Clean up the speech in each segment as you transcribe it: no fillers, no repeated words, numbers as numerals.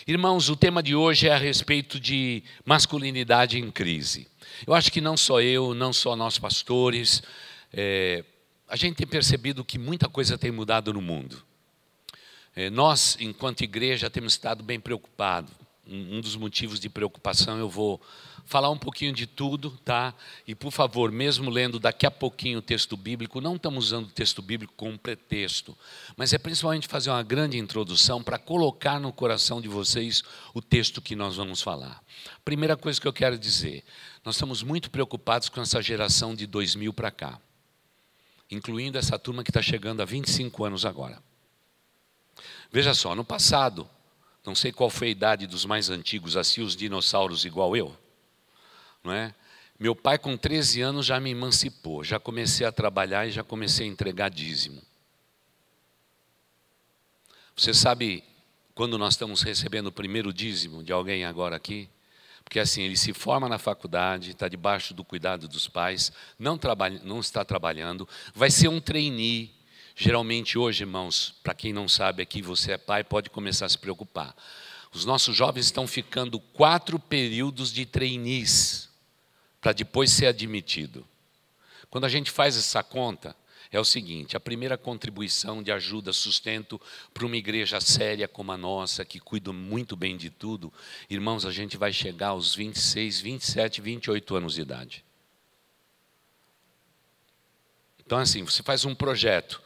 Irmãos, o tema de hoje é a respeito de masculinidade em crise. Eu acho que não só eu, não só nós pastores, a gente tem percebido que muita coisa tem mudado no mundo. Nós, enquanto igreja, temos estado bem preocupados. Um dos motivos de preocupação, eu vou falar um pouquinho de tudo, tá? E, por favor, mesmo lendo daqui a pouquinho o texto bíblico, não estamos usando o texto bíblico como pretexto, mas é principalmente fazer uma grande introdução para colocar no coração de vocês o texto que nós vamos falar. Primeira coisa que eu quero dizer, nós estamos muito preocupados com essa geração de 2000 para cá, incluindo essa turma que está chegando a 25 anos agora. Veja só, no passado, não sei qual foi a idade dos mais antigos, assim os dinossauros igual eu, não é? Meu pai com 13 anos já me emancipou, já comecei a trabalhar e já comecei a entregar dízimo. Você sabe quando nós estamos recebendo o primeiro dízimo de alguém agora aqui? Porque assim, ele se forma na faculdade, está debaixo do cuidado dos pais, não está trabalhando, vai ser um trainee. Geralmente hoje, irmãos, para quem não sabe aqui, você é pai, pode começar a se preocupar. Os nossos jovens estão ficando 4 períodos de trainees, para depois ser admitido. Quando a gente faz essa conta, é o seguinte, a primeira contribuição de ajuda, sustento para uma igreja séria como a nossa, que cuida muito bem de tudo, irmãos, a gente vai chegar aos 26, 27, 28 anos de idade. Então assim, você faz um projeto,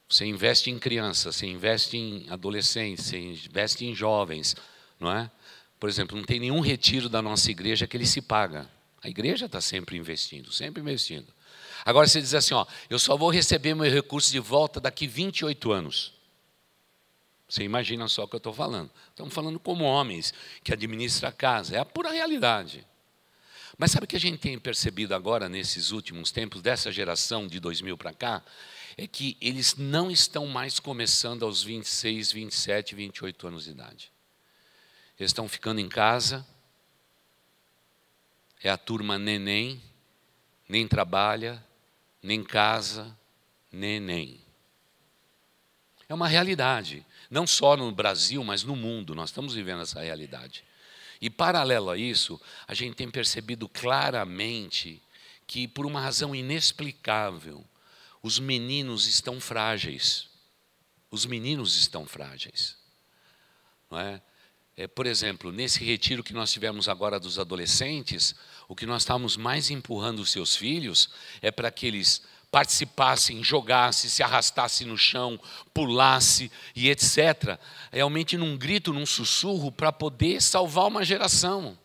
você investe em crianças, você investe em adolescentes, você investe em jovens, não é? Por exemplo, não tem nenhum retiro da nossa igreja que ele se paga. A igreja está sempre investindo, sempre investindo. Agora você diz assim, ó, eu só vou receber meu recurso de volta daqui 28 anos. Você imagina só o que eu estou falando. Estamos falando como homens que administram a casa, é a pura realidade. Mas sabe o que a gente tem percebido agora, nesses últimos tempos, dessa geração de 2000 para cá? É que eles não estão mais começando aos 26, 27, 28 anos de idade. Eles estão ficando em casa, é a turma neném, nem trabalha, nem casa, neném. É uma realidade, não só no Brasil, mas no mundo, nós estamos vivendo essa realidade. E paralelo a isso, a gente tem percebido claramente que, por uma razão inexplicável, os meninos estão frágeis. Os meninos estão frágeis. Não é? Por exemplo, nesse retiro que nós tivemos agora dos adolescentes, o que nós estávamos mais empurrando os seus filhos é para que eles participassem, jogassem, se arrastassem no chão, pulassem e etc. Realmente num grito, num sussurro, para poder salvar uma geração.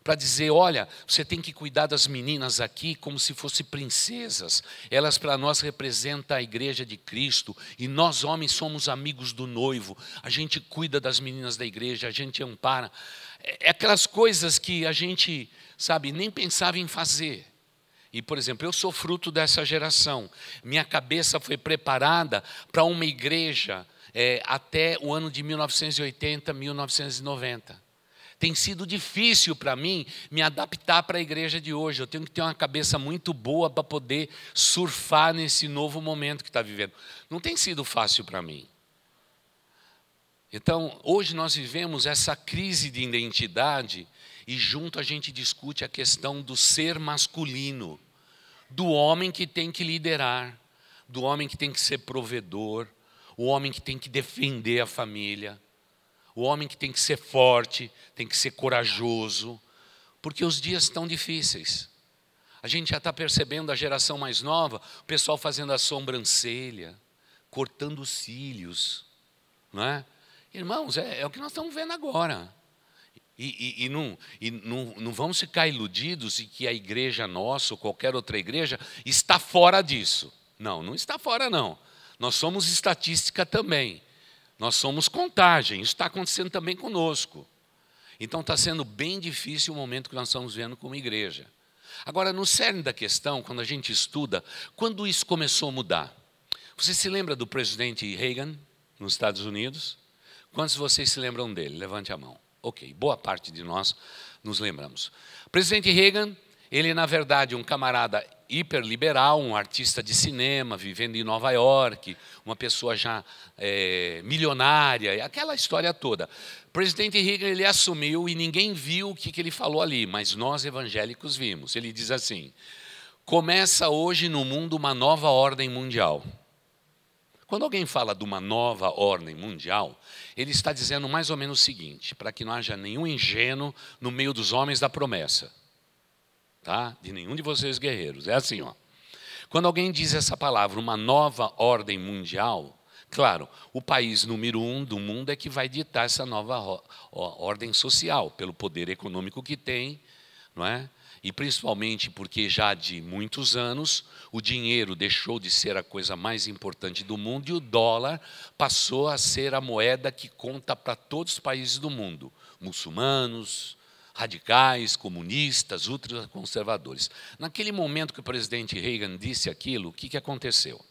Para dizer, olha, você tem que cuidar das meninas aqui como se fossem princesas. Elas para nós representam a igreja de Cristo. E nós homens somos amigos do noivo. A gente cuida das meninas da igreja, a gente ampara. É aquelas coisas que a gente, sabe, nem pensava em fazer. E, por exemplo, eu sou fruto dessa geração. Minha cabeça foi preparada para uma igreja até o ano de 1980, 1990. Tem sido difícil para mim me adaptar para a igreja de hoje. Eu tenho que ter uma cabeça muito boa para poder surfar nesse novo momento que está vivendo. Não tem sido fácil para mim. Então, hoje nós vivemos essa crise de identidade e junto a gente discute a questão do ser masculino, do homem que tem que liderar, do homem que tem que ser provedor, o homem que tem que defender a família, o homem que tem que ser forte, tem que ser corajoso, porque os dias estão difíceis. A gente já está percebendo a geração mais nova, o pessoal fazendo a sobrancelha, cortando os cílios, não é? Irmãos, é o que nós estamos vendo agora. E não vamos ficar iludidos de que a igreja nossa ou qualquer outra igreja está fora disso. Não, não está fora não. Nós somos estatística também. Nós somos contagem, isso está acontecendo também conosco. Então está sendo bem difícil o momento que nós estamos vendo como igreja. Agora, no cerne da questão, quando a gente estuda, quando isso começou a mudar? Você se lembra do presidente Reagan, nos Estados Unidos? Quantos de vocês se lembram dele? Levante a mão. Ok, boa parte de nós nos lembramos. O presidente Reagan, Ele, na verdade, um camarada hiperliberal, um artista de cinema, vivendo em Nova York, uma pessoa já milionária, aquela história toda. O presidente Reagan, ele assumiu e ninguém viu o que ele falou ali, mas nós evangélicos vimos. Ele diz assim: começa hoje no mundo uma nova ordem mundial. Quando alguém fala de uma nova ordem mundial, ele está dizendo mais ou menos o seguinte, para que não haja nenhum ingênuo no meio dos homens da promessa. Tá? De nenhum de vocês guerreiros. É assim, ó. Quando alguém diz essa palavra, uma nova ordem mundial, claro, o país número 1 do mundo é que vai ditar essa nova ordem social, pelo poder econômico que tem, não é? E principalmente porque já de muitos anos o dinheiro deixou de ser a coisa mais importante do mundo e o dólar passou a ser a moeda que conta para todos os países do mundo, muçulmanos, radicais, comunistas, ultraconservadores. Naquele momento que o presidente Reagan disse aquilo, o que aconteceu?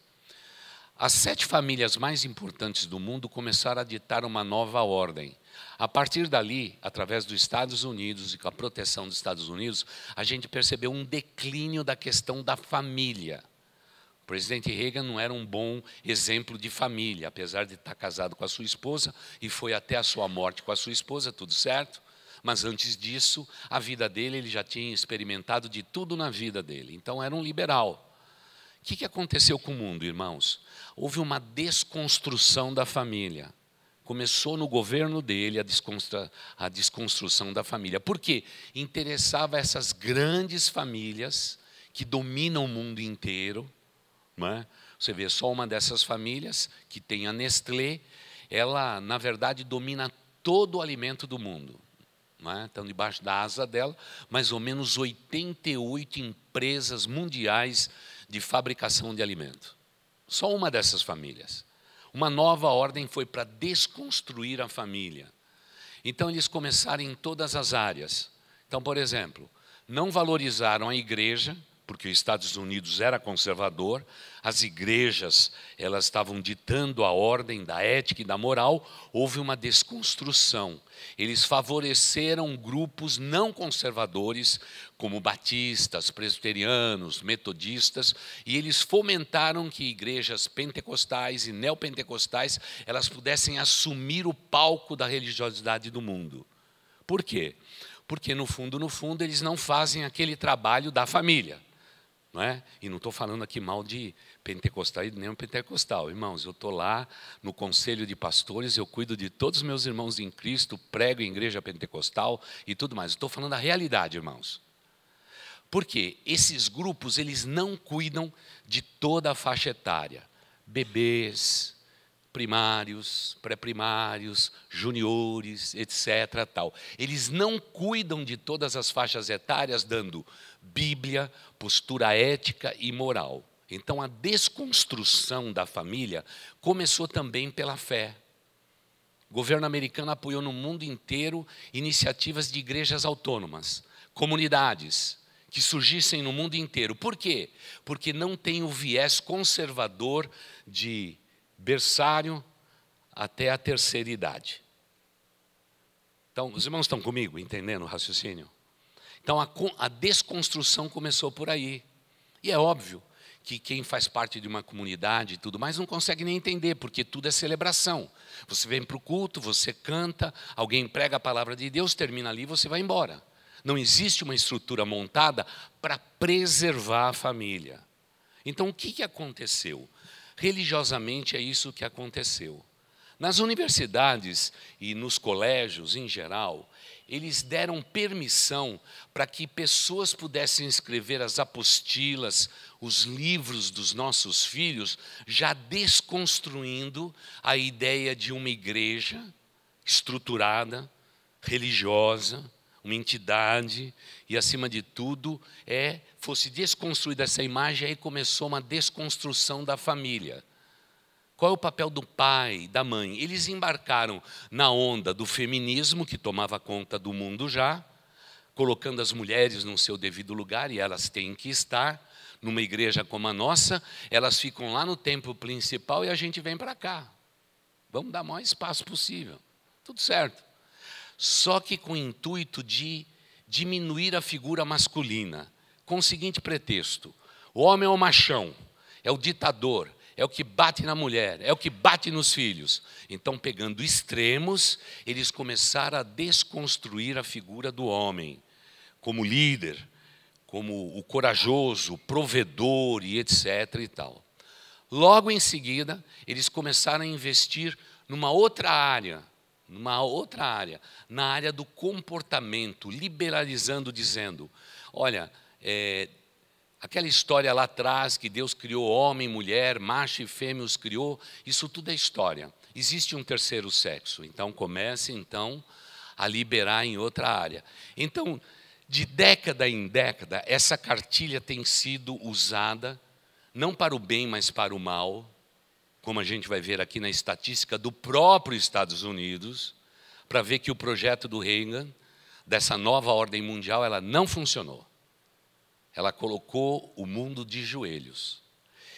As 7 famílias mais importantes do mundo começaram a ditar uma nova ordem. A partir dali, através dos Estados Unidos e com a proteção dos Estados Unidos, a gente percebeu um declínio da questão da família. O presidente Reagan não era um bom exemplo de família, apesar de estar casado com a sua esposa, e foi até a sua morte com a sua esposa, tudo certo. Mas antes disso, a vida dele, ele já tinha experimentado de tudo na vida dele. Então, era um liberal. O que aconteceu com o mundo, irmãos? Houve uma desconstrução da família. Começou no governo dele a desconstrução da família. Por quê? Interessava essas grandes famílias que dominam o mundo inteiro. Não é? Você vê só uma dessas famílias, que tem a Nestlé, ela, na verdade, domina todo o alimento do mundo. Não é? Estão debaixo da asa dela, mais ou menos 88 empresas mundiais de fabricação de alimento. Só uma dessas famílias. Uma nova ordem foi para desconstruir a família. Então, eles começaram em todas as áreas. Então, por exemplo, não valorizaram a igreja, porque os Estados Unidos era conservador, as igrejas elas estavam ditando a ordem da ética e da moral, houve uma desconstrução. Eles favoreceram grupos não conservadores, como batistas, presbiterianos, metodistas, e eles fomentaram que igrejas pentecostais e neopentecostais elas pudessem assumir o palco da religiosidade do mundo. Por quê? Porque, no fundo, eles não fazem aquele trabalho da família. Não é? E não estou falando aqui mal de pentecostal e nem pentecostal. Irmãos, eu estou lá no conselho de pastores, eu cuido de todos os meus irmãos em Cristo, prego em igreja pentecostal e tudo mais. Estou falando da realidade, irmãos. Porque esses grupos, eles não cuidam de toda a faixa etária. Bebês, primários, pré-primários, juniores, etc. Tal. Eles não cuidam de todas as faixas etárias, dando Bíblia, postura ética e moral. Então, a desconstrução da família começou também pela fé. O governo americano apoiou no mundo inteiro iniciativas de igrejas autônomas, comunidades que surgissem no mundo inteiro. Por quê? Porque não tem o viés conservador de berçário até a terceira idade. Então, os irmãos estão comigo, entendendo o raciocínio? Então, a desconstrução começou por aí. E é óbvio que quem faz parte de uma comunidade e tudo mais não consegue nem entender, porque tudo é celebração. Você vem para o culto, você canta, alguém prega a palavra de Deus, termina ali e você vai embora. Não existe uma estrutura montada para preservar a família. Então, o que aconteceu? Religiosamente é isso que aconteceu. Nas universidades e nos colégios em geral, eles deram permissão para que pessoas pudessem escrever as apostilas, os livros dos nossos filhos, já desconstruindo a ideia de uma igreja estruturada, religiosa, uma entidade, e acima de tudo, fosse desconstruída essa imagem, aí começou uma desconstrução da família. Qual é o papel do pai, da mãe? Eles embarcaram na onda do feminismo, que tomava conta do mundo já, colocando as mulheres no seu devido lugar, e elas têm que estar. Numa igreja como a nossa, elas ficam lá no templo principal e a gente vem para cá. Vamos dar o maior espaço possível. Tudo certo. Só que com o intuito de diminuir a figura masculina. com o seguinte pretexto: o homem é o machão, é o ditador, é o que bate na mulher, é o que bate nos filhos. Então, pegando extremos, eles começaram a desconstruir a figura do homem como líder, como o corajoso, o provedor e etc. e tal. Logo em seguida, eles começaram a investir numa outra área, na área do comportamento, liberalizando, dizendo: olha, aquela história lá atrás que Deus criou homem, mulher, macho e fêmea os criou, isso tudo é história. Existe um terceiro sexo, então comece a liberar em outra área. Então, de década em década, essa cartilha tem sido usada não para o bem, mas para o mal, como a gente vai ver aqui na estatística do próprio Estados Unidos, para ver que o projeto do Reagan, dessa nova ordem mundial, ela não funcionou. Ela colocou o mundo de joelhos.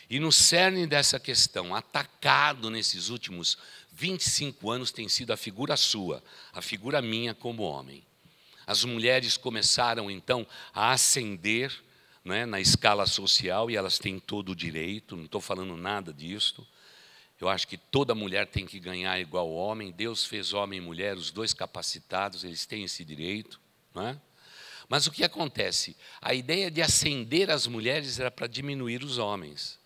E no cerne dessa questão, atacado nesses últimos 25 anos, tem sido a figura sua, a figura minha como homem. As mulheres começaram, então, a ascender, né, na escala social, e elas têm todo o direito, não estou falando nada disso. Eu acho que toda mulher tem que ganhar igual ao homem. Deus fez homem e mulher, os dois capacitados, eles têm esse direito, não é? Mas o que acontece? A ideia de ascender as mulheres era para diminuir os homens.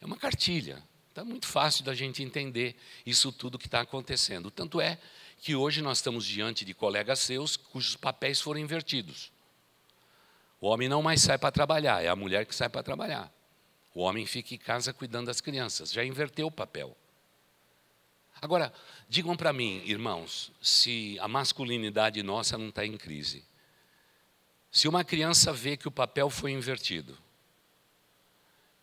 É uma cartilha. Está muito fácil da gente entender isso tudo que está acontecendo. Tanto é que hoje nós estamos diante de colegas seus cujos papéis foram invertidos. O homem não mais sai para trabalhar, é a mulher que sai para trabalhar. O homem fica em casa cuidando das crianças, já inverteu o papel. Agora, digam para mim, irmãos, se a masculinidade nossa não está em crise. Se uma criança vê que o papel foi invertido,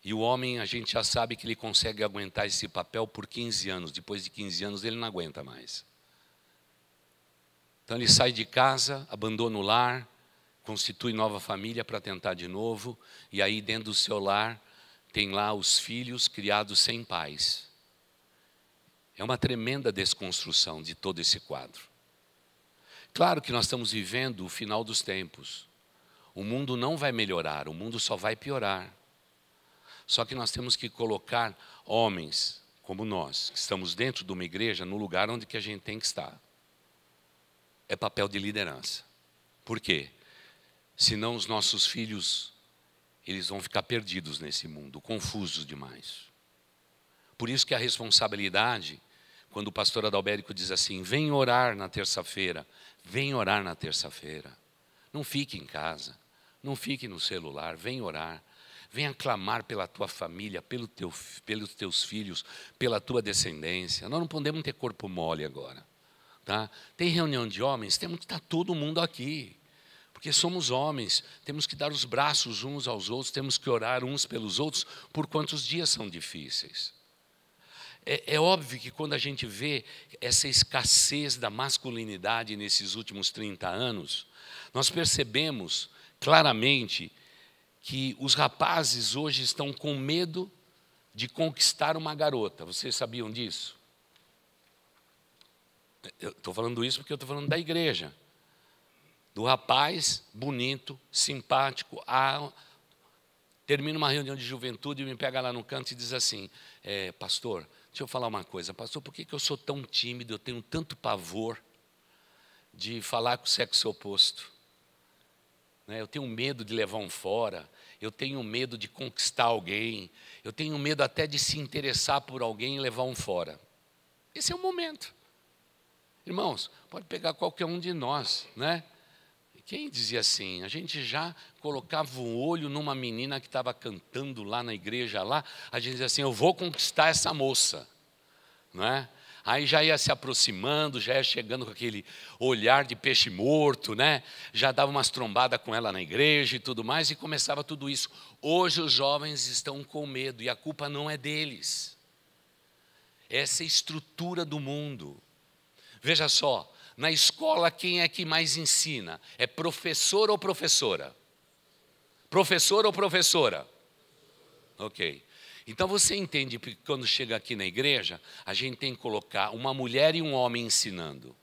e o homem, a gente já sabe que ele consegue aguentar esse papel por 15 anos, depois de 15 anos ele não aguenta mais. Então ele sai de casa, abandona o lar, constitui nova família para tentar de novo, e aí dentro do seu lar tem lá os filhos criados sem pais. É uma tremenda desconstrução de todo esse quadro. Claro que nós estamos vivendo o final dos tempos. O mundo não vai melhorar, o mundo só vai piorar. Só que nós temos que colocar homens como nós, que estamos dentro de uma igreja, no lugar onde que a gente tem que estar. É papel de liderança. Por quê? Senão os nossos filhos, eles vão ficar perdidos nesse mundo, confusos demais. Por isso que a responsabilidade, quando o pastor Adalberico diz assim: vem orar na terça-feira, vem orar na terça-feira. Não fique em casa, não fique no celular, vem orar. Venha clamar pela tua família, pelos teus filhos, pela tua descendência. Nós não podemos ter corpo mole agora. Tá? Tem reunião de homens, temos que estar todo mundo aqui. Porque somos homens, temos que dar os braços uns aos outros, temos que orar uns pelos outros, por quantos dias são difíceis. É óbvio que quando a gente vê essa escassez da masculinidade nesses últimos 30 anos, nós percebemos claramente que os rapazes hoje estão com medo de conquistar uma garota. Vocês sabiam disso? Eu estou falando isso porque eu estou falando da igreja. Do rapaz bonito, simpático, termina uma reunião de juventude e me pega lá no canto e diz assim: pastor, deixa eu falar uma coisa. Pastor, por que eu sou tão tímido, eu tenho tanto pavor de falar com o sexo oposto? Eu tenho medo de levar um fora, eu tenho medo de conquistar alguém, eu tenho medo até de se interessar por alguém e levar um fora. Esse é o momento. Irmãos, pode pegar qualquer um de nós, né? Quem dizia assim? A gente já colocava o olho numa menina que estava cantando lá na igreja, lá, a gente dizia assim: eu vou conquistar essa moça, não é? Aí já ia se aproximando, já ia chegando com aquele olhar de peixe morto, né? Já dava umas trombadas com ela na igreja e tudo mais, e começava tudo isso. Hoje os jovens estão com medo, e a culpa não é deles. Essa é a estrutura do mundo. Veja só, na escola quem é que mais ensina? É professor ou professora? Professor ou professora? Ok. Então você entende que quando chega aqui na igreja, a gente tem que colocar uma mulher e um homem ensinando.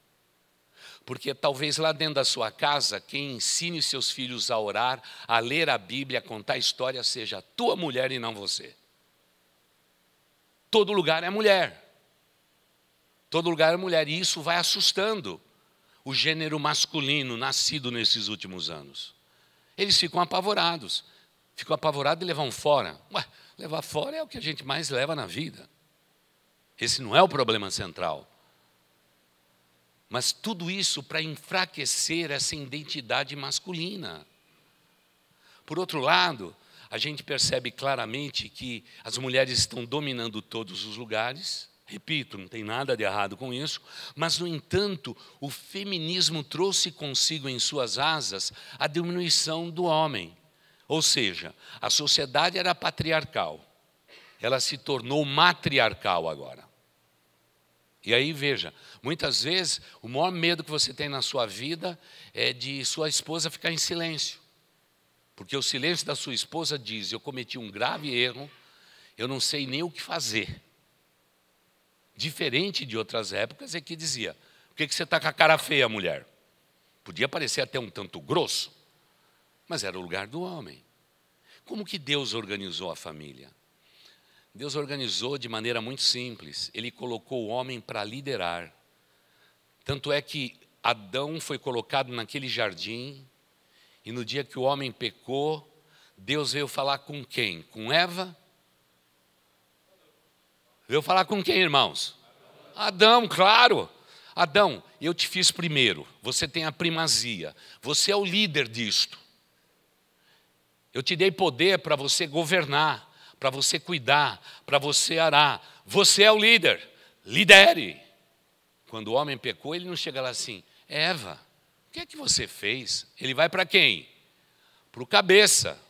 Porque talvez lá dentro da sua casa, quem ensine seus filhos a orar, a ler a Bíblia, a contar história, seja a tua mulher e não você. Todo lugar é mulher. Todo lugar é mulher. E isso vai assustando o gênero masculino nascido nesses últimos anos. Eles ficam apavorados. Ficam apavorados de levar um fora. Ué, levar fora é o que a gente mais leva na vida. Esse não é o problema central. Mas tudo isso para enfraquecer essa identidade masculina. Por outro lado, a gente percebe claramente que as mulheres estão dominando todos os lugares. Repito, não tem nada de errado com isso. Mas, no entanto, o feminismo trouxe consigo em suas asas a diminuição do homem. Ou seja, a sociedade era patriarcal. Ela se tornou matriarcal agora. E aí, veja, muitas vezes o maior medo que você tem na sua vida é de sua esposa ficar em silêncio. Porque o silêncio da sua esposa diz: eu cometi um grave erro, eu não sei nem o que fazer. Diferente de outras épocas, é que dizia: por que você está com a cara feia, mulher? Podia parecer até um tanto grosso, mas era o lugar do homem. Como que Deus organizou a família? Deus organizou de maneira muito simples. Ele colocou o homem para liderar. Tanto é que Adão foi colocado naquele jardim, e no dia que o homem pecou, Deus veio falar com quem? Com Eva? Veio falar com quem, irmãos? Adão, claro. Adão, eu te fiz primeiro, você tem a primazia, você é o líder disto. Eu te dei poder para você governar, para você cuidar, para você arar. Você é o líder, lidere. Quando o homem pecou, ele não chega lá assim: Eva, o que é que você fez? Ele vai para quem? Para o cabeça,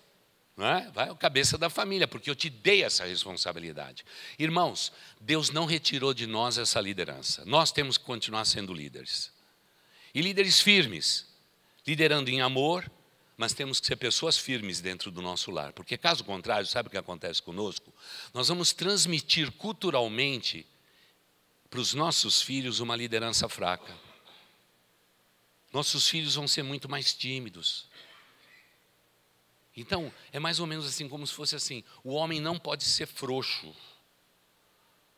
não é? Vai o cabeça da família, porque eu te dei essa responsabilidade. Irmãos, Deus não retirou de nós essa liderança. Nós temos que continuar sendo líderes. E líderes firmes, liderando em amor, mas temos que ser pessoas firmes dentro do nosso lar. Porque caso contrário, sabe o que acontece conosco? Nós vamos transmitir culturalmente para os nossos filhos uma liderança fraca. Nossos filhos vão ser muito mais tímidos. Então, é mais ou menos assim, como se fosse assim: o homem não pode ser frouxo.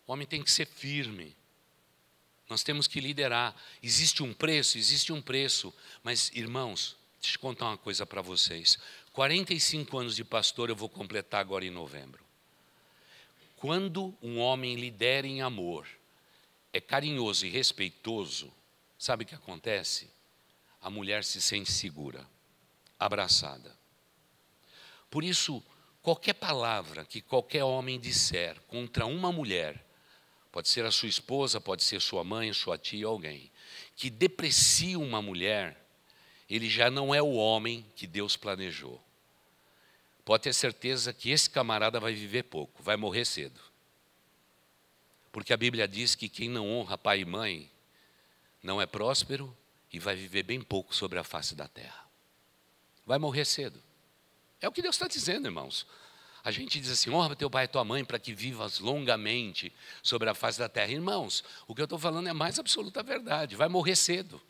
O homem tem que ser firme. Nós temos que liderar. Existe um preço, mas, irmãos, deixa eu contar uma coisa para vocês. 45 anos de pastor eu vou completar agora em novembro. Quando um homem lidera em amor, é carinhoso e respeitoso, sabe o que acontece? A mulher se sente segura, abraçada. Por isso, qualquer palavra que qualquer homem disser contra uma mulher, pode ser a sua esposa, pode ser sua mãe, sua tia, alguém, que deprecia uma mulher, ele já não é o homem que Deus planejou. Pode ter certeza que esse camarada vai viver pouco, vai morrer cedo. Porque a Bíblia diz que quem não honra pai e mãe não é próspero e vai viver bem pouco sobre a face da terra. Vai morrer cedo. É o que Deus está dizendo, irmãos. A gente diz assim: honra teu pai e tua mãe para que vivas longamente sobre a face da terra. Irmãos, o que eu estou falando é a mais absoluta verdade. Vai morrer cedo.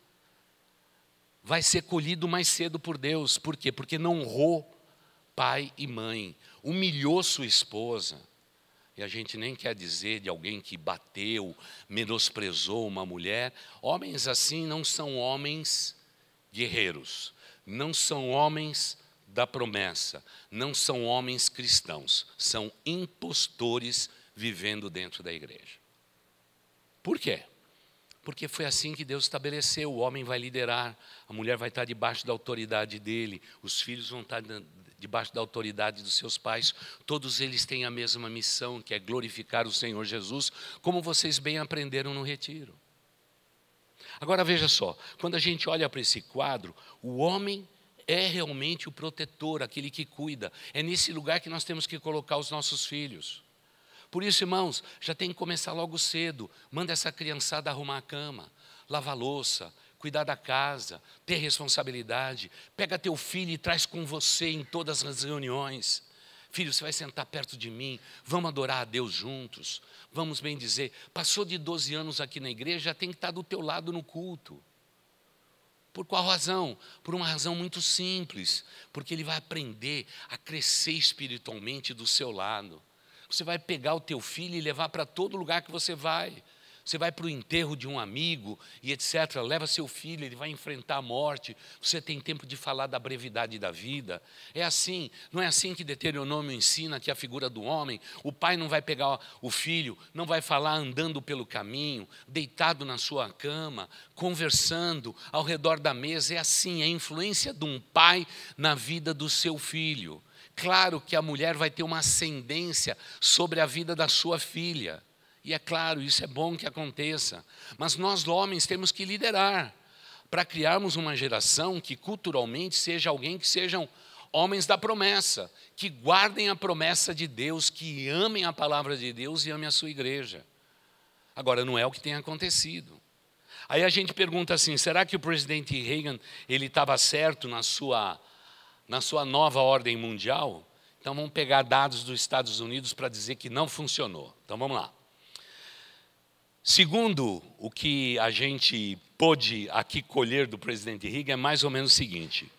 Vai ser colhido mais cedo por Deus. Por quê? Porque não honrou pai e mãe, humilhou sua esposa. E a gente nem quer dizer de alguém que bateu, menosprezou uma mulher. Homens assim não são homens guerreiros, não são homens da promessa, não são homens cristãos, são impostores vivendo dentro da igreja. Por quê? Porque foi assim que Deus estabeleceu: o homem vai liderar, a mulher vai estar debaixo da autoridade dele, os filhos vão estar debaixo da autoridade dos seus pais, todos eles têm a mesma missão, que é glorificar o Senhor Jesus, como vocês bem aprenderam no retiro. Agora veja só, quando a gente olha para esse quadro, o homem é realmente o protetor, aquele que cuida. É nesse lugar que nós temos que colocar os nossos filhos. Por isso, irmãos, já tem que começar logo cedo. Manda essa criançada arrumar a cama, lavar a louça, cuidar da casa, ter responsabilidade. Pega teu filho e traz com você em todas as reuniões. Filho, você vai sentar perto de mim, vamos adorar a Deus juntos. Vamos bem dizer, passou de 12 anos aqui na igreja, já tem que estar do teu lado no culto. Por qual razão? Por uma razão muito simples. Porque ele vai aprender a crescer espiritualmente do seu lado. Você vai pegar o teu filho e levar para todo lugar que você vai. Você vai para o enterro de um amigo e etc. Leva seu filho, ele vai enfrentar a morte. Você tem tempo de falar da brevidade da vida. É assim, não é assim que Deuteronômio ensina que a figura do homem, o pai não vai pegar o filho, não vai falar andando pelo caminho, deitado na sua cama, conversando ao redor da mesa. É assim, é a influência de um pai na vida do seu filho. Claro que a mulher vai ter uma ascendência sobre a vida da sua filha. E é claro, isso é bom que aconteça. Mas nós, homens, temos que liderar para criarmos uma geração que culturalmente seja alguém que sejam homens da promessa, que guardem a promessa de Deus, que amem a palavra de Deus e amem a sua igreja. Agora, não é o que tem acontecido. Aí a gente pergunta assim, será que o presidente Reagan ele estava certo na sua nova ordem mundial? Então vamos pegar dados dos Estados Unidos para dizer que não funcionou. Então vamos lá. Segundo o que a gente pôde aqui colher do presidente Reagan, é mais ou menos o seguinte.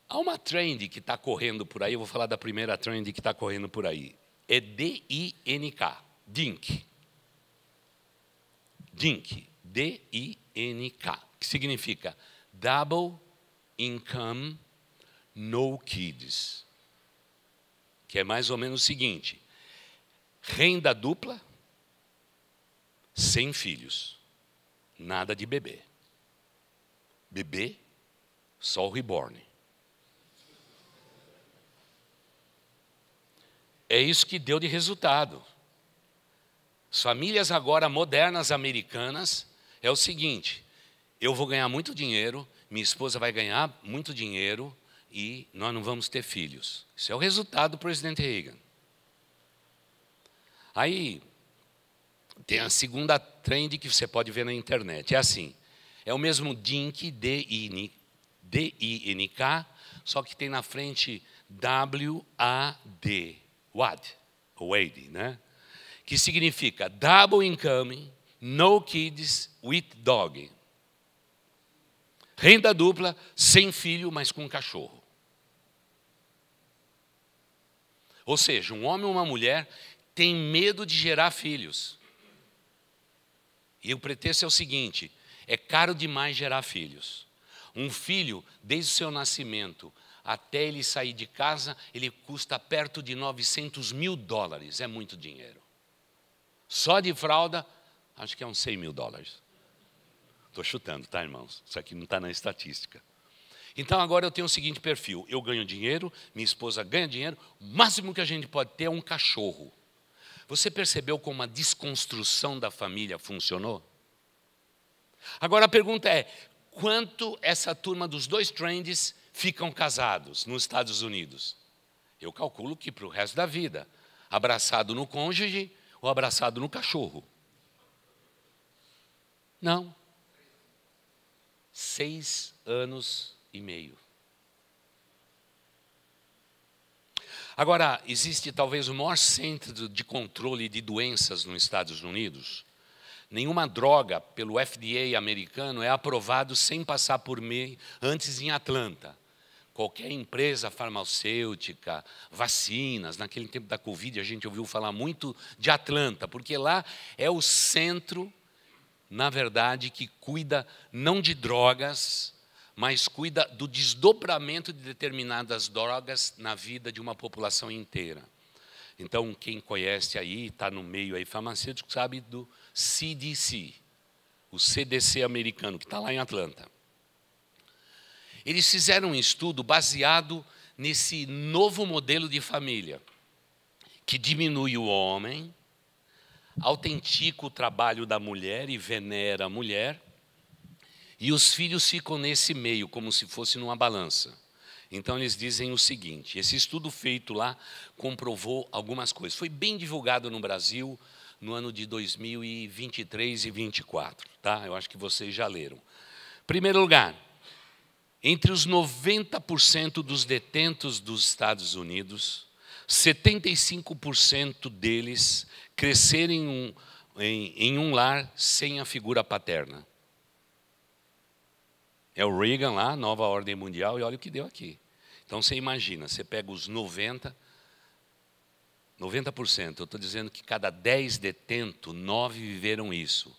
Há uma trend que está correndo por aí, eu vou falar da primeira trend que está correndo por aí. É D-I-N-K, DINK. DINK, D-I-N-K, que significa Double Income, No Kids. Que é mais ou menos o seguinte, renda dupla, sem filhos, nada de bebê. Bebê, só o reborn. É isso que deu de resultado. As famílias agora modernas americanas é o seguinte, eu vou ganhar muito dinheiro, minha esposa vai ganhar muito dinheiro e nós não vamos ter filhos. Isso é o resultado do presidente Reagan. Aí tem a segunda trend que você pode ver na internet. É assim, é o mesmo DINK, D-I-N-K, só que tem na frente W-A-D, WAD, WAD, né? Que significa Double Income, No Kids with Dog. Renda dupla, sem filho, mas com cachorro. Ou seja, um homem ou uma mulher tem medo de gerar filhos. E o pretexto é o seguinte, é caro demais gerar filhos. Um filho, desde o seu nascimento até ele sair de casa, ele custa perto de $900 mil. É muito dinheiro. Só de fralda, acho que é uns $100 mil. Estou chutando, tá, irmãos? Isso aqui não está na estatística. Então, agora eu tenho o seguinte perfil. Eu ganho dinheiro, minha esposa ganha dinheiro, o máximo que a gente pode ter é um cachorro. Você percebeu como a desconstrução da família funcionou? Agora a pergunta é, quanto essa turma dos dois trends ficam casados nos Estados Unidos? Eu calculo que para o resto da vida. Abraçado no cônjuge ou abraçado no cachorro? Não. 6 anos e meio. Agora, existe talvez o maior centro de controle de doenças nos Estados Unidos. Nenhuma droga pelo FDA americano é aprovado sem passar por meio antes em Atlanta. Qualquer empresa farmacêutica, vacinas, naquele tempo da Covid a gente ouviu falar muito de Atlanta, porque lá é o centro, na verdade, que cuida não de drogas, mas cuida do desdobramento de determinadas drogas na vida de uma população inteira. Então, quem conhece aí, está no meio aí farmacêutico, sabe do CDC, o CDC americano, que está lá em Atlanta. Eles fizeram um estudo baseado nesse novo modelo de família, que diminui o homem, autentica o trabalho da mulher e venera a mulher, e os filhos ficam nesse meio, como se fosse numa balança. Então, eles dizem o seguinte, esse estudo feito lá comprovou algumas coisas. Foi bem divulgado no Brasil no ano de 2023 e 2024. Tá? Eu acho que vocês já leram. Em primeiro lugar, entre os 90% dos detentos dos Estados Unidos, 75% deles cresceram em um lar sem a figura paterna. É o Reagan lá, nova ordem mundial, e olha o que deu aqui. Então você imagina, você pega os 90%, eu estou dizendo que cada 10 detentos, 9 viveram isso.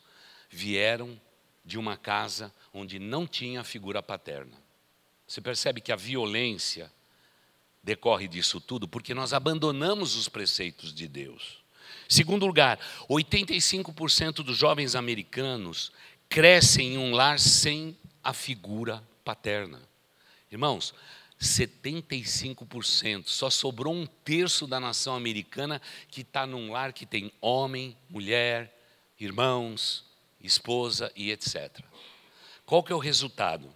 Vieram de uma casa onde não tinha figura paterna. Você percebe que a violência decorre disso tudo porque nós abandonamos os preceitos de Deus. Segundo lugar, 85% dos jovens americanos crescem em um lar sem a figura paterna. Irmãos, 75%, só sobrou 1/3 da nação americana que está num lar que tem homem, mulher, irmãos, esposa e etc. Qual que é o resultado?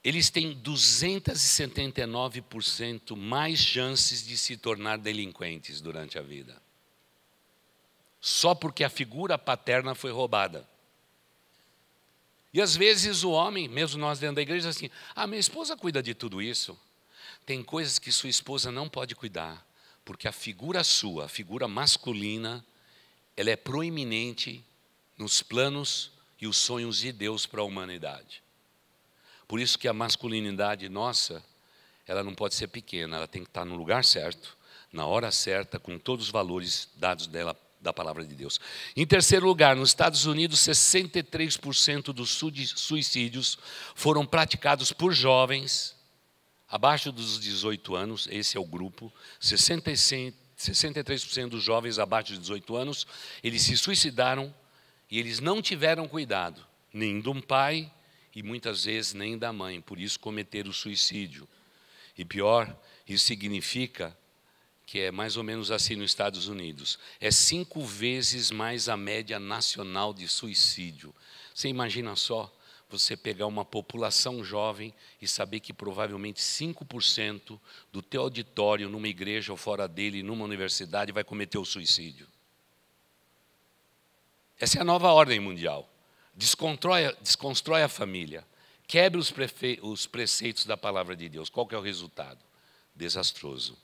Eles têm 279% mais chances de se tornar delinquentes durante a vida. Só porque a figura paterna foi roubada. E às vezes o homem, mesmo nós dentro da igreja, assim, minha esposa cuida de tudo isso. Tem coisas que sua esposa não pode cuidar, porque a figura sua, a figura masculina, ela é proeminente nos planos e os sonhos de Deus para a humanidade. Por isso que a masculinidade nossa, ela não pode ser pequena, ela tem que estar no lugar certo, na hora certa, com todos os valores dados dela, da palavra de Deus. Em terceiro lugar, nos Estados Unidos, 63% dos suicídios foram praticados por jovens abaixo dos 18 anos, esse é o grupo, 63% dos jovens abaixo de 18 anos, eles se suicidaram e eles não tiveram cuidado, nem de um pai e muitas vezes nem da mãe, por isso cometeram o suicídio. E pior, isso significa que é mais ou menos assim nos Estados Unidos, é 5 vezes mais a média nacional de suicídio. Você imagina só, você pegar uma população jovem e saber que provavelmente 5% do teu auditório, numa igreja ou fora dele, numa universidade, vai cometer o suicídio. Essa é a nova ordem mundial. Desconstrói a família, quebre os preceitos da palavra de Deus. Qual que é o resultado? Desastroso.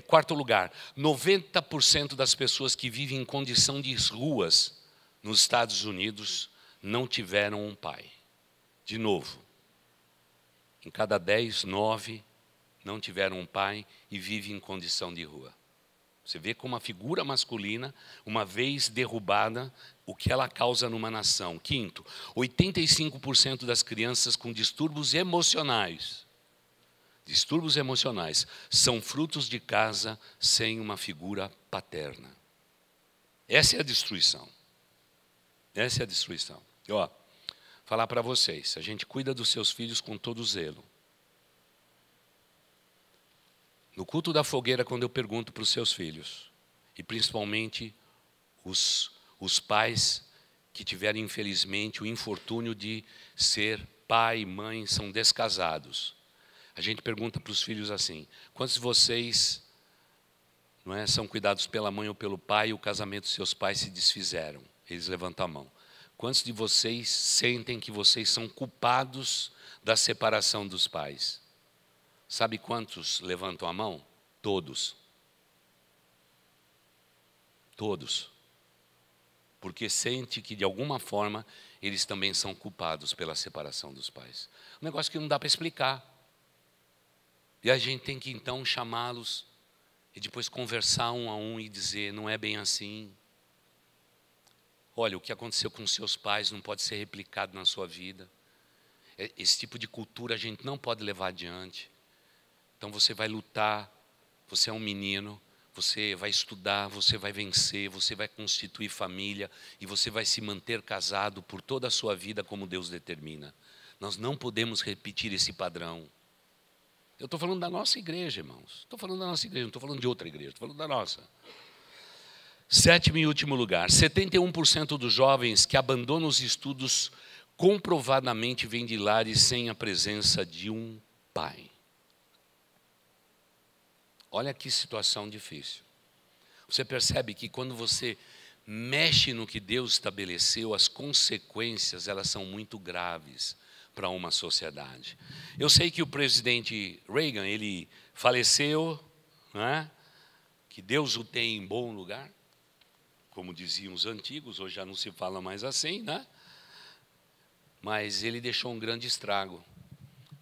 Quarto lugar, 90% das pessoas que vivem em condição de ruas nos Estados Unidos não tiveram um pai. De novo, em cada 10, 9 não tiveram um pai e vivem em condição de rua. Você vê como a figura masculina, uma vez derrubada, o que ela causa numa nação. Quinto, 85% das crianças com distúrbios emocionais são frutos de casa sem uma figura paterna. Essa é a destruição. Essa é a destruição. E, falar para vocês, a gente cuida dos seus filhos com todo zelo. No culto da fogueira, quando eu pergunto para os seus filhos, e principalmente os pais que tiveram, infelizmente, o infortúnio de ser pai e mãe, são descasados. A gente pergunta para os filhos assim, quantos de vocês são cuidados pela mãe ou pelo pai e o casamento dos seus pais se desfizeram? Eles levantam a mão. Quantos de vocês sentem que vocês são culpados da separação dos pais? Sabe quantos levantam a mão? Todos. Todos. Porque sente que de alguma forma eles também são culpados pela separação dos pais. Um negócio que não dá para explicar. E a gente tem que então chamá-los e depois conversar um a um e dizer, não é bem assim. Olha, o que aconteceu com seus pais não pode ser replicado na sua vida. Esse tipo de cultura a gente não pode levar adiante. Então você vai lutar, você é um menino, você vai estudar, você vai vencer, você vai constituir família e você vai se manter casado por toda a sua vida como Deus determina. Nós não podemos repetir esse padrão. Eu estou falando da nossa igreja, irmãos. Estou falando da nossa igreja, não estou falando de outra igreja, estou falando da nossa. Sétimo e último lugar, 71% dos jovens que abandonam os estudos comprovadamente vêm de lares sem a presença de um pai. Olha que situação difícil. Você percebe que quando você mexe no que Deus estabeleceu, as consequências elas são muito graves para uma sociedade. Eu sei que o presidente Reagan, ele faleceu, que Deus o tem em bom lugar, como diziam os antigos, hoje já não se fala mais assim, mas ele deixou um grande estrago.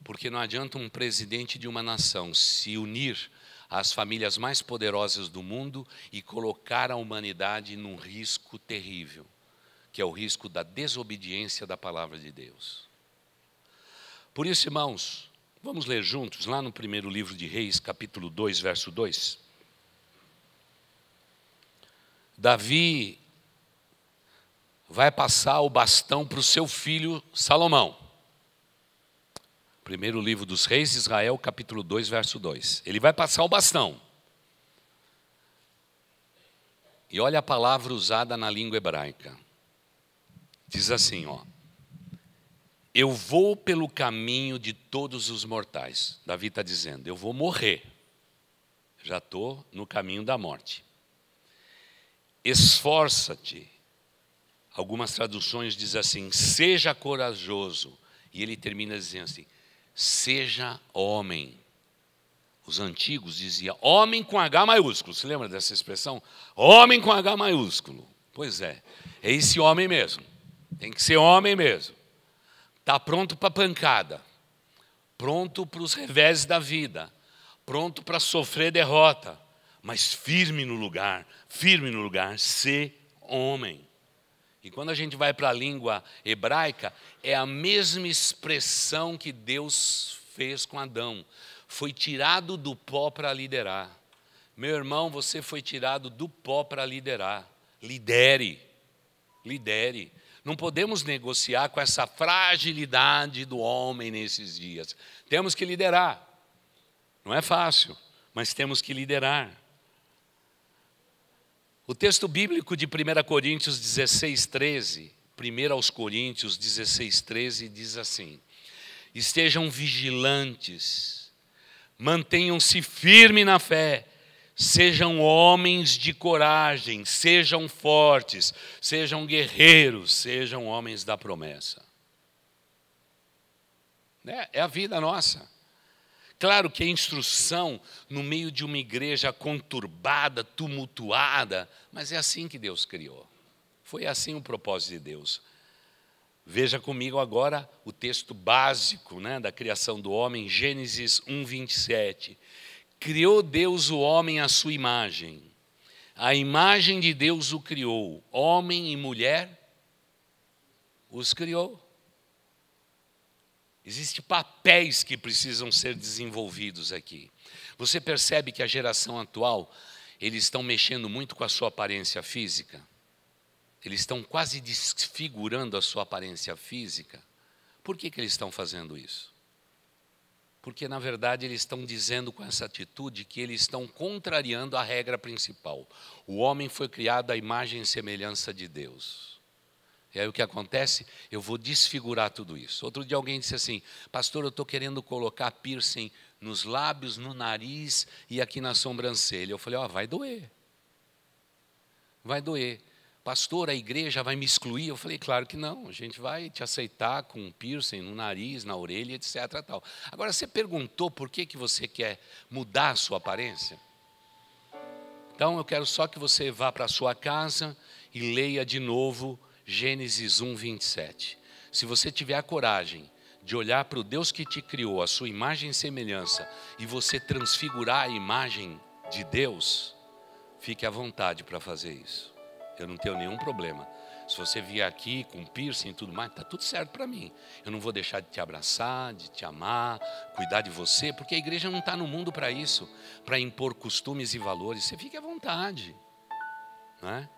Porque não adianta um presidente de uma nação se unir às famílias mais poderosas do mundo e colocar a humanidade num risco terrível, que é o risco da desobediência da palavra de Deus. Por isso, irmãos, vamos ler juntos lá no primeiro livro de Reis, capítulo 2, verso 2. Davi vai passar o bastão para o seu filho Salomão. Primeiro livro dos Reis de Israel, capítulo 2, verso 2. Ele vai passar o bastão. E olha a palavra usada na língua hebraica. Diz assim, ó. Eu vou pelo caminho de todos os mortais. Davi está dizendo, eu vou morrer. Já estou no caminho da morte. Esforça-te. Algumas traduções dizem assim, seja corajoso. E ele termina dizendo assim, seja homem. Os antigos diziam homem com H maiúsculo. Você lembra dessa expressão? Homem com H maiúsculo. Pois é esse homem mesmo. Tem que ser homem mesmo. Está pronto para a pancada. Pronto para os reveses da vida. Pronto para sofrer derrota. Mas firme no lugar. Firme no lugar. Ser homem. E quando a gente vai para a língua hebraica, é a mesma expressão que Deus fez com Adão. Foi tirado do pó para liderar. Meu irmão, você foi tirado do pó para liderar. Lidere. Lidere. Não podemos negociar com essa fragilidade do homem nesses dias. Temos que liderar. Não é fácil, mas temos que liderar. O texto bíblico de 1 Coríntios 16, 13, 1 aos Coríntios 16, 13, diz assim, estejam vigilantes, mantenham-se firmes na fé, sejam homens de coragem, sejam fortes, sejam guerreiros, sejam homens da promessa. É a vida nossa. Claro que a instrução no meio de uma igreja conturbada, tumultuada, mas é assim que Deus criou. Foi assim o propósito de Deus. Veja comigo agora o texto básico, da criação do homem, Gênesis 1, 27. Criou Deus o homem à sua imagem. A imagem de Deus o criou. Homem e mulher os criou. Existem papéis que precisam ser desenvolvidos aqui. Você percebe que a geração atual, eles estão mexendo muito com a sua aparência física? Eles estão quase desfigurando a sua aparência física. Por que eles estão fazendo isso? Porque, na verdade, eles estão dizendo com essa atitude que eles estão contrariando a regra principal. O homem foi criado à imagem e semelhança de Deus. E aí o que acontece? Eu vou desfigurar tudo isso. Outro dia alguém disse assim, pastor, eu estou querendo colocar piercing nos lábios, no nariz e aqui na sobrancelha. Eu falei, vai doer. Vai doer. Pastor, a igreja vai me excluir? Eu falei, claro que não. A gente vai te aceitar com um piercing no nariz, na orelha, etc. Tal. Agora, você perguntou por que você quer mudar a sua aparência? Então, eu quero só que você vá para a sua casa e leia de novo Gênesis 1, 27. Se você tiver a coragem de olhar para o Deus que te criou, a sua imagem e semelhança, e você transfigurar a imagem de Deus, fique à vontade para fazer isso. Eu não tenho nenhum problema. Se você vier aqui com piercing e tudo mais, está tudo certo para mim. Eu não vou deixar de te abraçar, de te amar, cuidar de você, porque a igreja não está no mundo para isso, para impor costumes e valores. Você fique à vontade, não é?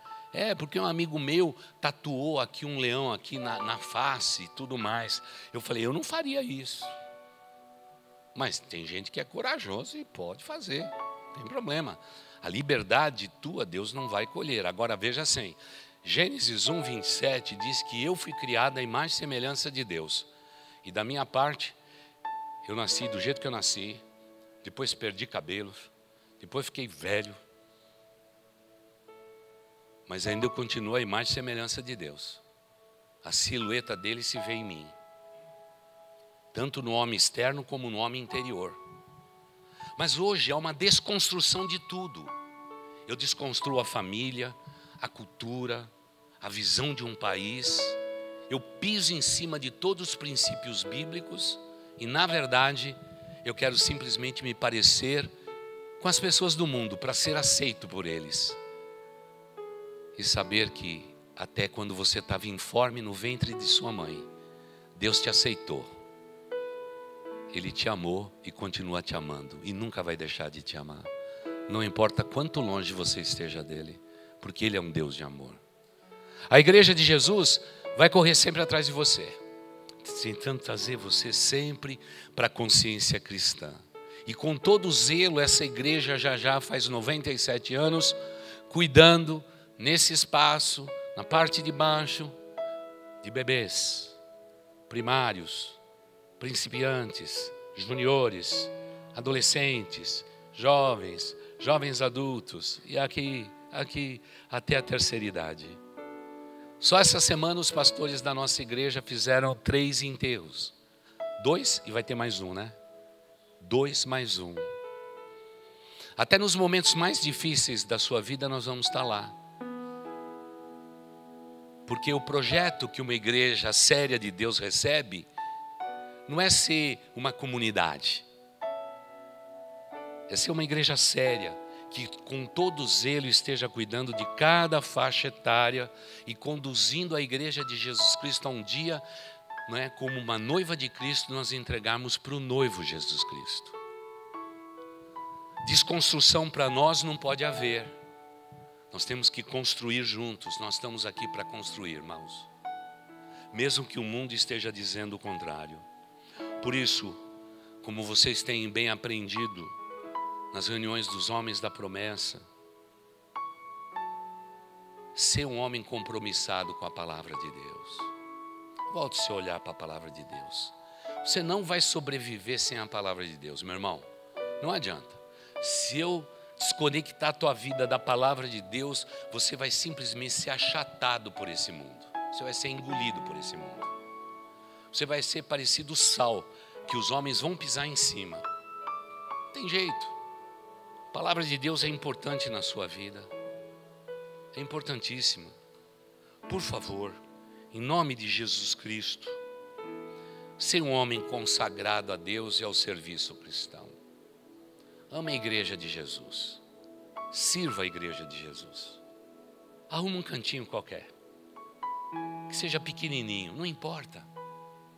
Porque um amigo meu tatuou aqui um leão aqui na face e tudo mais. Eu falei, eu não faria isso. Mas tem gente que é corajoso e pode fazer, não tem problema. A liberdade tua, Deus não vai colher. Agora veja assim, Gênesis 1, 27 diz que eu fui criado à imagem e semelhança de Deus. E da minha parte, eu nasci do jeito que eu nasci, depois perdi cabelos, depois fiquei velho. Mas ainda eu continuo a imagem e semelhança de Deus. A silhueta dele se vê em mim. Tanto no homem externo como no homem interior. Mas hoje há uma desconstrução de tudo. Eu desconstruo a família, a cultura, a visão de um país. eu piso em cima de todos os princípios bíblicos e, na verdade, eu quero simplesmente me parecer com as pessoas do mundo para ser aceito por eles. E saber que até quando você estava informe no ventre de sua mãe, Deus te aceitou. Ele te amou e continua te amando e nunca vai deixar de te amar. Não importa quanto longe você esteja dele, porque ele é um Deus de amor. A igreja de Jesus vai correr sempre atrás de você, tentando trazer você sempre para a consciência cristã. E com todo zelo, essa igreja já faz 97 anos, cuidando nesse espaço, na parte de baixo, de bebês, primários, principiantes, juniores, adolescentes, jovens adultos e aqui até a terceira idade. Só essa semana os pastores da nossa igreja fizeram 3 enterros. 2 e vai ter mais um, né? 2 mais 1. Até nos momentos mais difíceis da sua vida nós vamos estar lá. Porque o projeto que uma igreja séria de Deus recebe não é ser uma comunidade. É ser uma igreja séria, que com todo zelo esteja cuidando de cada faixa etária e conduzindo a igreja de Jesus Cristo a um dia, não é, como uma noiva de Cristo, nós entregarmos para o noivo Jesus Cristo. Desconstrução para nós não pode haver. Nós temos que construir juntos. Nós estamos aqui para construir, irmãos. Mesmo que o mundo esteja dizendo o contrário. Por isso, como vocês têm bem aprendido nas reuniões dos homens da promessa, ser um homem compromissado com a palavra de Deus. Volte a se olhar para a palavra de Deus. Você não vai sobreviver sem a palavra de Deus, meu irmão. Não adianta. Se eu desconectar a tua vida da palavra de Deus, você vai simplesmente ser achatado por esse mundo. Você vai ser engolido por esse mundo. Você vai ser parecido sal, que os homens vão pisar em cima. Não tem jeito. A palavra de Deus é importante na sua vida. É importantíssima. Por favor, em nome de Jesus Cristo, ser um homem consagrado a Deus e ao serviço cristão. Ame a igreja de Jesus. Sirva a igreja de Jesus. Arruma um cantinho qualquer. Que seja pequenininho, não importa.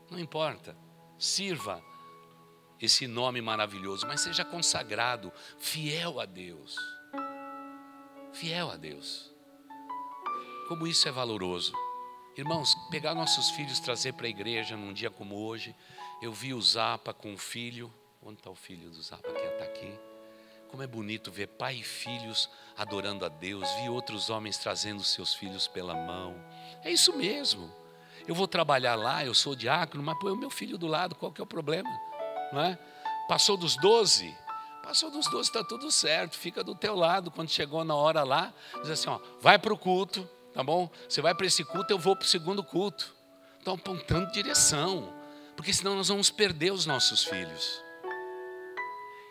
Não importa. Sirva esse nome maravilhoso, mas seja consagrado, fiel a Deus. Fiel a Deus. Como isso é valoroso. Irmãos, pegar nossos filhos, trazer para a igreja num dia como hoje. Eu vi o Zapa com o filho. Onde está o filho do Zapa? Que está aqui. Como é bonito ver pai e filhos adorando a Deus. Vi outros homens trazendo seus filhos pela mão. É isso mesmo. Eu vou trabalhar lá, eu sou diácono, mas põe o meu filho do lado, qual que é o problema? Não é? Passou dos 12? Passou dos 12, está tudo certo. Fica do teu lado. Quando chegou na hora lá, diz assim, ó, vai para o culto, tá bom? Você vai para esse culto, eu vou para o segundo culto. Estão apontando direção. Porque senão nós vamos perder os nossos filhos.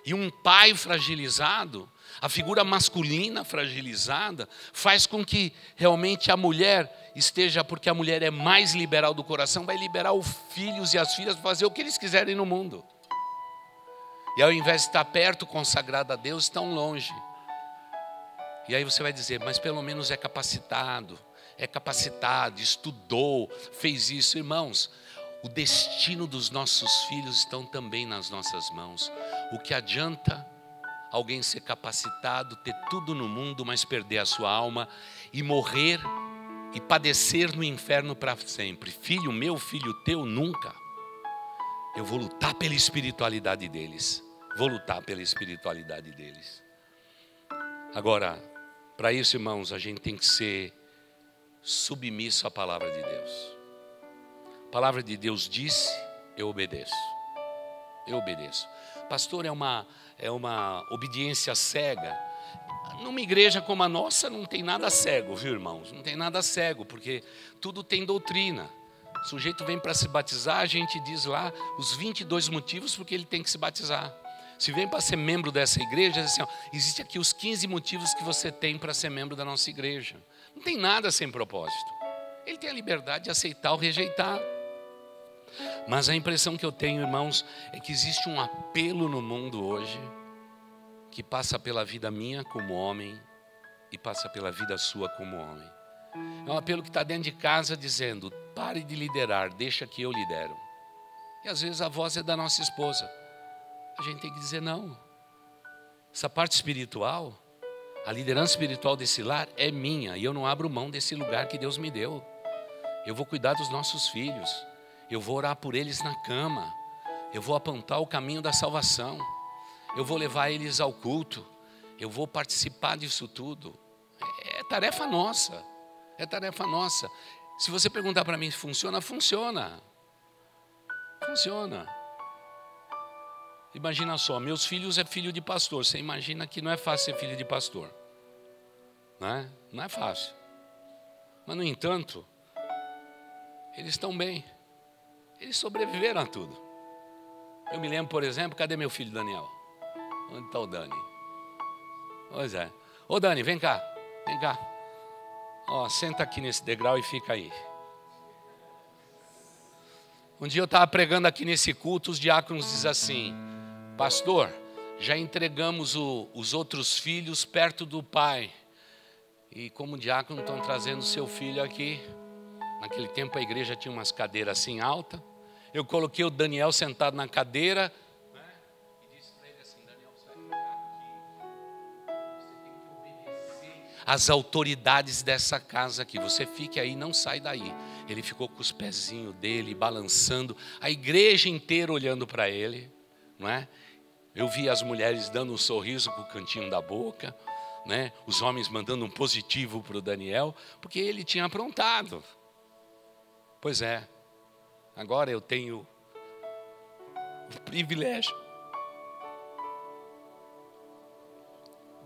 E um pai fragilizado, a figura masculina fragilizada, faz com que realmente a mulher esteja, porque a mulher é mais liberal do coração, vai liberar os filhos e as filhas para fazer o que eles quiserem no mundo. E ao invés de estar perto, consagrado a Deus, estão longe. E aí você vai dizer, mas pelo menos é capacitado, estudou, fez isso. Irmãos, o destino dos nossos filhos estão também nas nossas mãos. O que adianta alguém ser capacitado, ter tudo no mundo, mas perder a sua alma e morrer e padecer no inferno para sempre? Filho meu, filho teu, nunca. Eu vou lutar pela espiritualidade deles. Vou lutar pela espiritualidade deles. Agora, para isso, irmãos, a gente tem que ser submisso à palavra de Deus. A palavra de Deus disse, eu obedeço. Eu obedeço. Pastor, é uma obediência cega. Numa igreja como a nossa não tem nada cego, viu, irmãos? Não tem nada cego, porque tudo tem doutrina. O sujeito vem para se batizar, a gente diz lá os 22 motivos porque ele tem que se batizar. Se vem para ser membro dessa igreja, diz assim, ó, existe aqui os 15 motivos que você tem para ser membro da nossa igreja. Não tem nada sem propósito. Ele tem a liberdade de aceitar ou rejeitar. Mas a impressão que eu tenho, irmãos, é que existe um apelo no mundo hoje que passa pela vida minha como homem e passa pela vida sua como homem. É um apelo que está dentro de casa dizendo: pare de liderar, deixa que eu lidero. E às vezes a voz é da nossa esposa. A gente tem que dizer não. Essa parte espiritual, a liderança espiritual desse lar é minha, e eu não abro mão desse lugar que Deus me deu. Eu vou cuidar dos nossos filhos, eu vou orar por eles na cama, eu vou apontar o caminho da salvação, eu vou levar eles ao culto, eu vou participar disso tudo. É tarefa nossa, é tarefa nossa. Se você perguntar para mim se funciona, funciona. Funciona. Imagina só, meus filhos é filho de pastor. Você imagina que não é fácil ser filho de pastor, não é? Não é fácil. Mas no entanto, eles estão bem. Eles sobreviveram a tudo. Eu me lembro, por exemplo, cadê meu filho Daniel? Onde está o Dani? Pois é. Ô Dani, vem cá, vem cá. Ó, senta aqui nesse degrau e fica aí. Um dia eu estava pregando aqui nesse culto, os diáconos dizem assim: pastor, já entregamos os outros filhos perto do pai. E como diácono estão trazendo seu filho aqui. Naquele tempo a igreja tinha umas cadeiras assim altas. Eu coloquei o Daniel sentado na cadeira, né, e disse para ele assim: Daniel, você vai ficar aqui. Você tem que obedecer às autoridades dessa casa aqui. Você fique aí, não sai daí. Ele ficou com os pezinhos dele balançando, a igreja inteira olhando para ele, não é? Eu vi as mulheres dando um sorriso com o cantinho da boca, né? Os homens mandando um positivo para o Daniel, porque ele tinha aprontado. Pois é, agora eu tenho o privilégio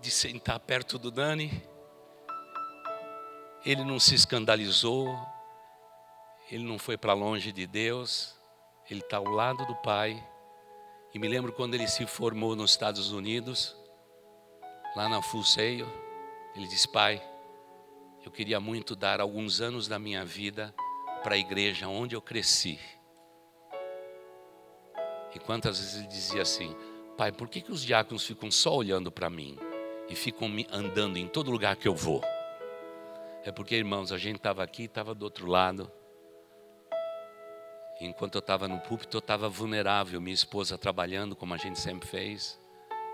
de sentar perto do Dani. Ele não se escandalizou, ele não foi para longe de Deus, ele está ao lado do Pai. E me lembro quando ele se formou nos Estados Unidos, lá na Full Sail, ele disse: pai, eu queria muito dar alguns anos da minha vida para a igreja onde eu cresci. E quantas vezes ele dizia assim: pai, por que os diáconos ficam só olhando para mim e ficam me andando em todo lugar que eu vou? É porque, irmãos, a gente estava aqui, estava do outro lado. Enquanto eu estava no púlpito, eu estava vulnerável, minha esposa trabalhando como a gente sempre fez.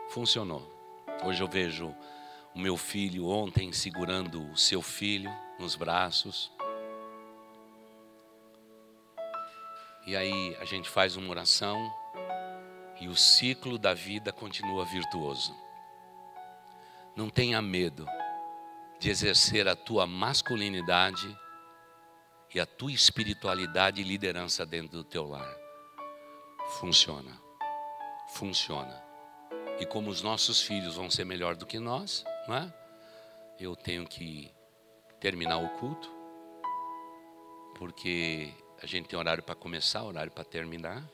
Funcionou. Hoje eu vejo o meu filho ontem segurando o seu filho nos braços. E aí a gente faz uma oração e o ciclo da vida continua virtuoso. Não tenha medo de exercer a tua masculinidade e a tua espiritualidade e liderança dentro do teu lar. Funciona. Funciona. E como os nossos filhos vão ser melhor do que nós, não é? Eu tenho que terminar o culto, porque a gente tem horário para começar, horário para terminar.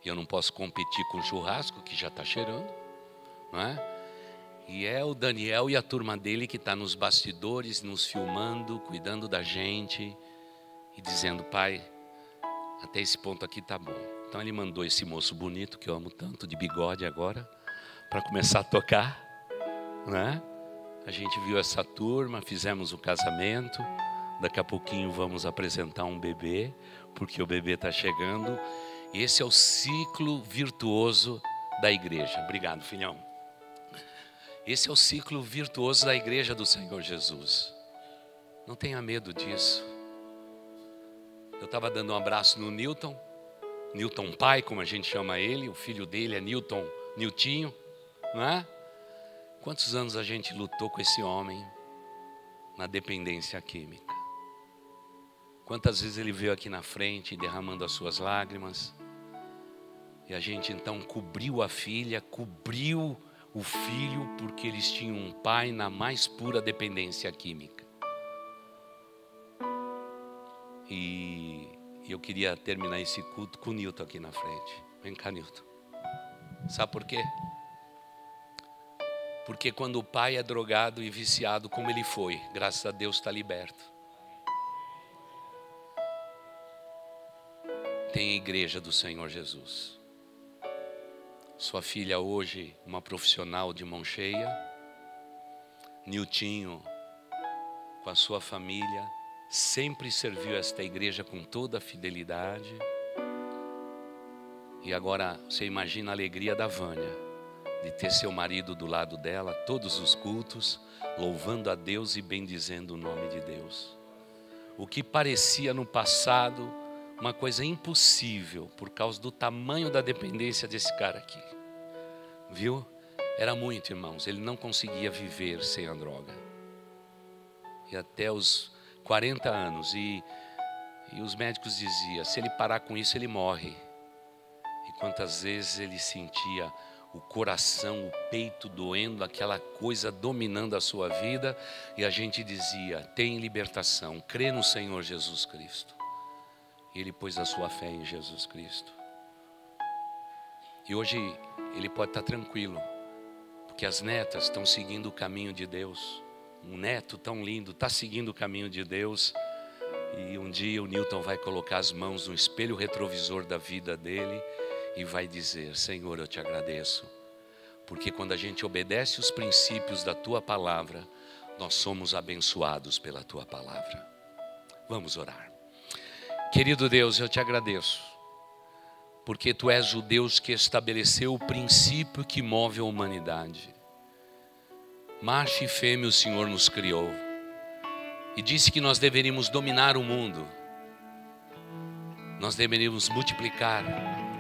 E eu não posso competir com o churrasco, que já está cheirando, não é? E é o Daniel e a turma dele que está nos bastidores, nos filmando, cuidando da gente e dizendo: pai, até esse ponto aqui tá bom. Então ele mandou esse moço bonito, que eu amo tanto, de bigode agora, para começar a tocar, né? A gente viu essa turma, fizemos o casamento. Daqui a pouquinho vamos apresentar um bebê, porque o bebê está chegando. E esse é o ciclo virtuoso da igreja. Obrigado, filhão. Esse é o ciclo virtuoso da igreja do Senhor Jesus. Não tenha medo disso. Eu estava dando um abraço no Newton pai, como a gente chama ele. O filho dele é Niltinho, não é? Quantos anos a gente lutou com esse homem na dependência química? Quantas vezes ele veio aqui na frente derramando as suas lágrimas? E a gente então cobriu a filha, cobriu o filho, porque eles tinham um pai na mais pura dependência química. E eu queria terminar esse culto com o Nilton aqui na frente. Vem cá, Nilton. Sabe por quê? Porque quando o pai é drogado e viciado como ele foi, graças a Deus está liberto. tem a igreja do Senhor Jesus. Sua filha hoje, uma profissional de mão cheia. Niltinho, com a sua família, sempre serviu esta igreja com toda a fidelidade. E agora você imagina a alegria da Vânia, de ter seu marido do lado dela, todos os cultos, louvando a Deus e bendizendo o nome de Deus. O que parecia no passado uma coisa impossível, por causa do tamanho da dependência desse cara aqui. Viu? Era muito, irmãos, ele não conseguia viver sem a droga. E até os 40 anos, e os médicos diziam, se ele parar com isso, ele morre. E quantas vezes ele sentia o coração, o peito doendo, aquela coisa dominando a sua vida, e a gente dizia, tem libertação, crê no Senhor Jesus Cristo. E ele pôs a sua fé em Jesus Cristo. E hoje ele pode estar tranquilo, porque as netas estão seguindo o caminho de Deus. Um neto tão lindo está seguindo o caminho de Deus. E um dia o Newton vai colocar as mãos no espelho retrovisor da vida dele e vai dizer, Senhor, eu te agradeço, porque quando a gente obedece os princípios da tua palavra, nós somos abençoados pela tua palavra. Vamos orar. Querido Deus, eu te agradeço, porque tu és o Deus que estabeleceu o princípio que move a humanidade. Macho e fêmea o Senhor nos criou e disse que nós deveríamos dominar o mundo, nós deveríamos multiplicar,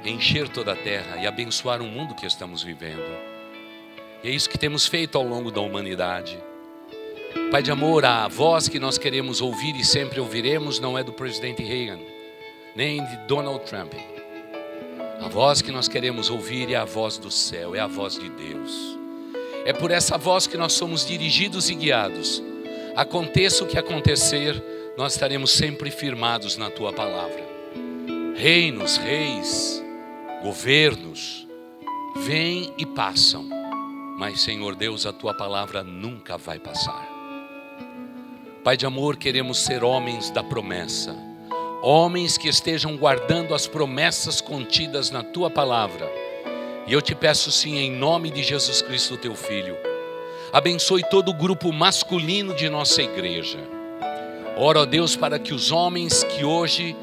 encher toda a terra e abençoar o mundo que estamos vivendo. E é isso que temos feito ao longo da humanidade. Pai de amor, a voz que nós queremos ouvir e sempre ouviremos não é do presidente Reagan, nem de Donald Trump. A voz que nós queremos ouvir é a voz do céu, é a voz de Deus. É por essa voz que nós somos dirigidos e guiados. Aconteça o que acontecer, nós estaremos sempre firmados na tua palavra. Reinos, reis, governos, vêm e passam, mas Senhor Deus, a tua palavra nunca vai passar. Pai de amor, queremos ser homens da promessa, homens que estejam guardando as promessas contidas na tua palavra. E eu te peço sim, em nome de Jesus Cristo, teu Filho, abençoe todo o grupo masculino de nossa igreja. Oro a Deus para que os homens que hoje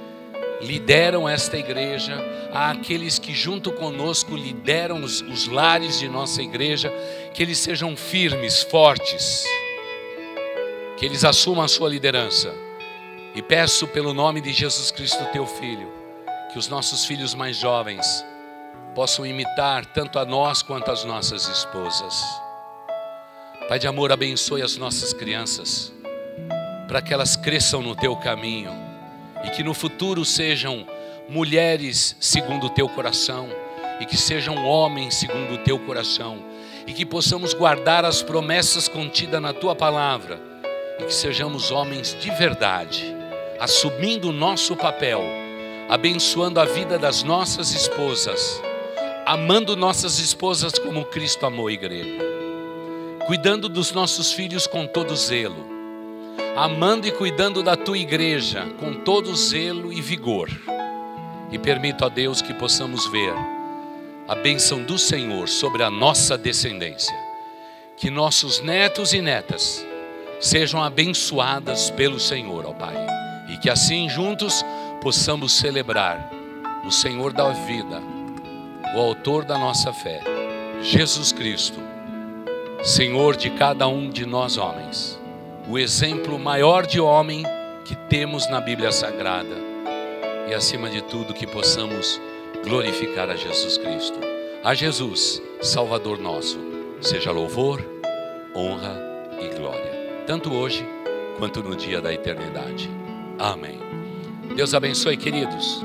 lideram esta igreja, àqueles que junto conosco lideram os lares de nossa igreja, que eles sejam firmes, fortes, que eles assumam a sua liderança. E peço pelo nome de Jesus Cristo, teu Filho, que os nossos filhos mais jovens possam imitar tanto a nós quanto as nossas esposas. Pai de amor, abençoe as nossas crianças, para que elas cresçam no teu caminho e que no futuro sejam mulheres segundo o teu coração e que sejam homens segundo o teu coração e que possamos guardar as promessas contidas na tua palavra e que sejamos homens de verdade, assumindo o nosso papel, abençoando a vida das nossas esposas, amando nossas esposas como Cristo amou a igreja, cuidando dos nossos filhos com todo zelo, amando e cuidando da tua igreja com todo zelo e vigor. E permito a Deus que possamos ver a bênção do Senhor sobre a nossa descendência, que nossos netos e netas sejam abençoadas pelo Senhor, ó Pai, e que assim juntos possamos celebrar o Senhor da vida, o autor da nossa fé, Jesus Cristo, Senhor de cada um de nós homens, o exemplo maior de homem que temos na Bíblia Sagrada, e acima de tudo que possamos glorificar a Jesus Cristo. A Jesus, Salvador nosso, seja louvor, honra e glória, tanto hoje quanto no dia da eternidade. Amém. Deus abençoe, queridos.